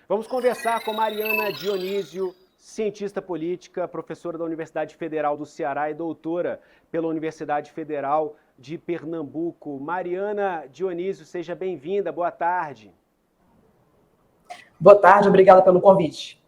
Vamos conversar com Mariana Dionísio, cientista política, professora da Universidade Federal do Ceará e doutora pela Universidade Federal de Pernambuco. Mariana Dionísio, seja bem-vinda, boa tarde. Boa tarde, obrigada pelo convite.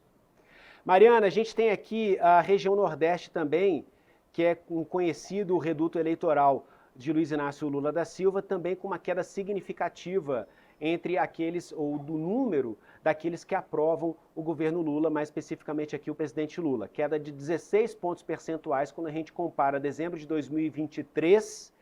Mariana, a gente tem aqui a região Nordeste também, que é um conhecido reduto eleitoral de Luiz Inácio Lula da Silva, também com uma queda significativa entre aqueles, ou do número daqueles que aprovam o governo Lula, mais especificamente aqui o presidente Lula. Queda de 16 pontos percentuais quando a gente compara dezembro de 2023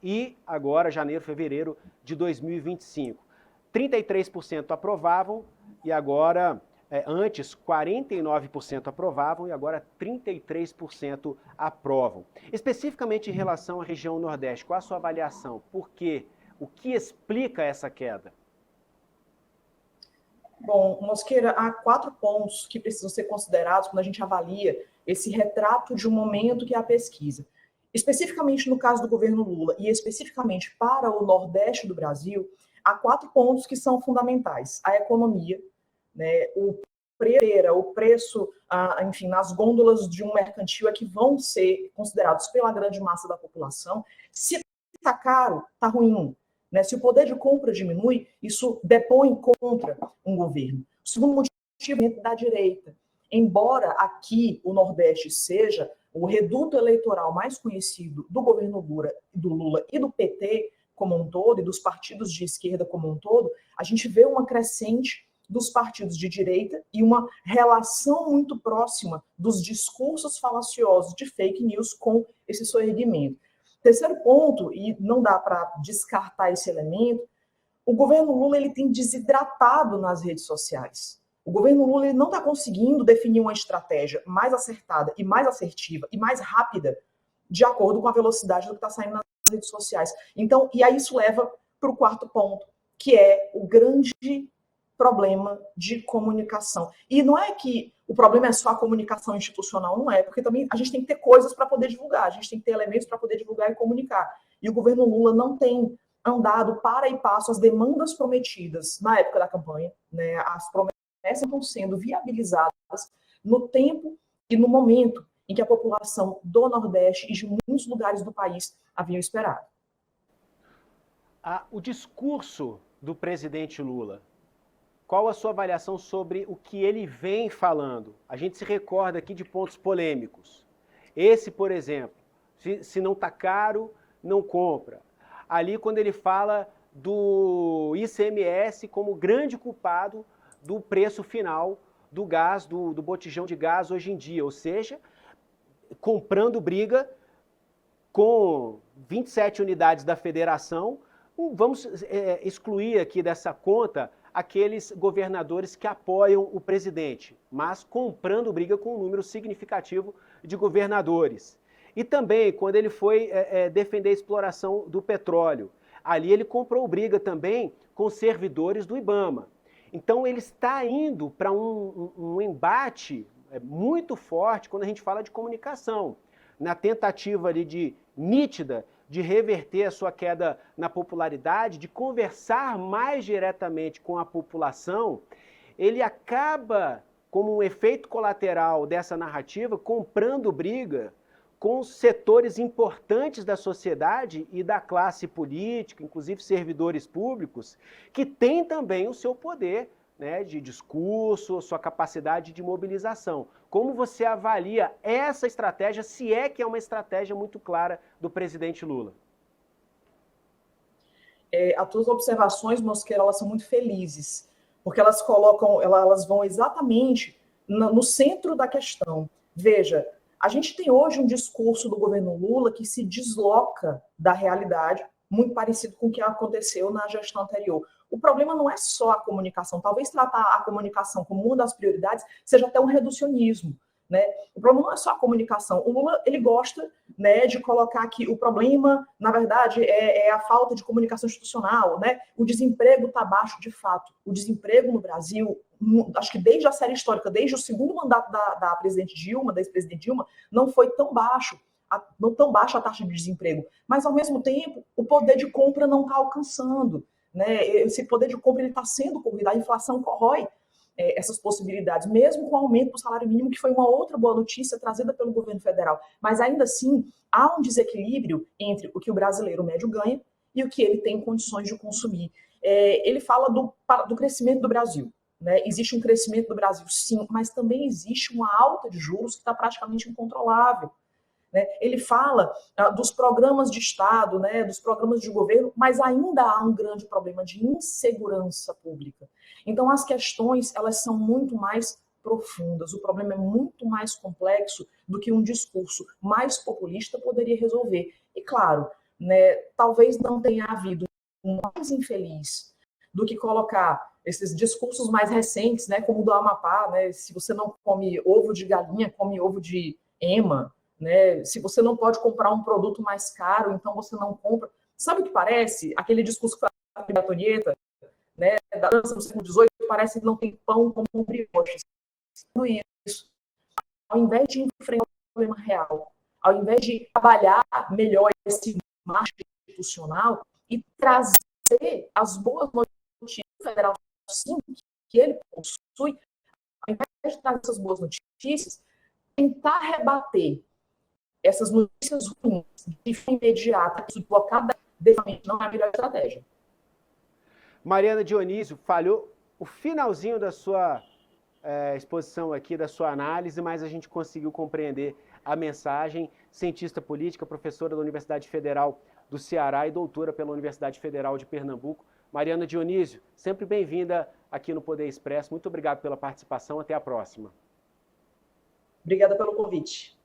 e agora janeiro, fevereiro de 2025. 33% aprovavam e agora, antes 49% aprovavam e agora 33% aprovam. Especificamente em relação à região Nordeste, qual a sua avaliação? Por quê? O que explica essa queda? Bom, Mosqueira, há 4 pontos que precisam ser considerados quando a gente avalia esse retrato de um momento que é a pesquisa. Especificamente no caso do governo Lula e especificamente para o Nordeste do Brasil, há 4 pontos que são fundamentais. A economia, né, o preço, enfim, nas gôndolas de um mercantil é que vão ser considerados pela grande massa da população. Se está caro, está ruim. Né? Se o poder de compra diminui, isso depõe contra um governo. O segundo motivo é da direita. Embora aqui o Nordeste seja o reduto eleitoral mais conhecido do governo Lula e do PT como um todo, e dos partidos de esquerda como um todo, a gente vê uma crescente dos partidos de direita e uma relação muito próxima dos discursos falaciosos de fake news com esse soerguimento. Terceiro ponto, e não dá para descartar esse elemento, o governo Lula ele tem desidratado nas redes sociais. O governo Lula ele não está conseguindo definir uma estratégia mais acertada e mais assertiva e mais rápida de acordo com a velocidade do que está saindo nas redes sociais. Então, e aí isso leva para o quarto ponto, que é o grande problema de comunicação. E não é que o problema é só a comunicação institucional, não é, porque também a gente tem que ter coisas para poder divulgar, a gente tem que ter elementos para poder divulgar e comunicar. E o governo Lula não tem andado para e passo as demandas prometidas na época da campanha, né? As promessas estão sendo viabilizadas no tempo e no momento em que a população do Nordeste e de muitos lugares do país haviam esperado. O discurso do presidente Lula, qual a sua avaliação sobre o que ele vem falando? A gente se recorda aqui de pontos polêmicos. Esse, por exemplo, se não está caro, não compra. Ali, quando ele fala do ICMS como grande culpado do preço final do gás, do botijão de gás hoje em dia. Ou seja, comprando briga com 27 unidades da federação. Vamos excluir aqui dessa conta aqueles governadores que apoiam o presidente, mas comprando briga com um número significativo de governadores. E também, quando ele foi defender a exploração do petróleo, ali ele comprou briga também com servidores do IBAMA. Então ele está indo para um embate muito forte quando a gente fala de comunicação, na tentativa ali nítida de reverter a sua queda na popularidade, de conversar mais diretamente com a população. Ele acaba, como um efeito colateral dessa narrativa, comprando briga com setores importantes da sociedade e da classe política, inclusive servidores públicos, que têm também o seu poder, né, de discurso, sua capacidade de mobilização. Como você avalia essa estratégia, se é que é uma estratégia muito clara do presidente Lula? As tuas observações, Mosqueira, elas são muito felizes, porque elas vão exatamente no centro da questão. Veja, a gente tem hoje um discurso do governo Lula que se desloca da realidade, muito parecido com o que aconteceu na gestão anterior. O problema não é só a comunicação. Talvez tratar a comunicação como uma das prioridades seja até um reducionismo. Né? O problema não é só a comunicação. O Lula ele gosta, né, de colocar que o problema, na verdade, é a falta de comunicação institucional. Né? O desemprego está baixo de fato. O desemprego no Brasil, acho que desde a série histórica, desde o segundo mandato da presidente Dilma, da ex-presidente Dilma, não foi tão baixo. Não tão baixa a taxa de desemprego. Mas, ao mesmo tempo, o poder de compra não está alcançando. Né? Esse poder de compra está sendo corrido, a inflação corrói essas possibilidades, mesmo com o aumento do salário mínimo, que foi uma outra boa notícia trazida pelo governo federal. Mas ainda assim, há um desequilíbrio entre o que o brasileiro médio ganha e o que ele tem condições de consumir. Ele fala do crescimento do Brasil. Né? Existe um crescimento do Brasil, sim, mas também existe uma alta de juros que está praticamente incontrolável. Né? Ele fala dos programas de Estado, né, dos programas de governo, mas ainda há um grande problema de insegurança pública. Então, as questões, elas são muito mais profundas, o problema é muito mais complexo do que um discurso mais populista poderia resolver. E, claro, né, talvez não tenha havido um mais infeliz do que colocar esses discursos mais recentes, né, como o do Amapá, né, se você não come ovo de galinha, come ovo de ema, né? Se você não pode comprar um produto mais caro, então você não compra. Sabe o que parece? Aquele discurso que foi da Antonieta, né, da dança do século XVIII, parece que não tem pão como um brioche. Tudo isso. Ao invés de enfrentar o problema real, ao invés de trabalhar melhor esse marco institucional e trazer as boas notícias federal, sim, que ele possui, ao invés de trazer essas boas notícias, tentar rebater essas notícias ruins de forma imediata, blocada, definitivamente não é a melhor estratégia. Mariana Dionísio, falhou o finalzinho da sua exposição aqui, da sua análise, mas a gente conseguiu compreender a mensagem. Cientista política, professora da Universidade Federal do Ceará e doutora pela Universidade Federal de Pernambuco. Mariana Dionísio, sempre bem-vinda aqui no Poder Expresso. Muito obrigado pela participação. Até a próxima. Obrigada pelo convite.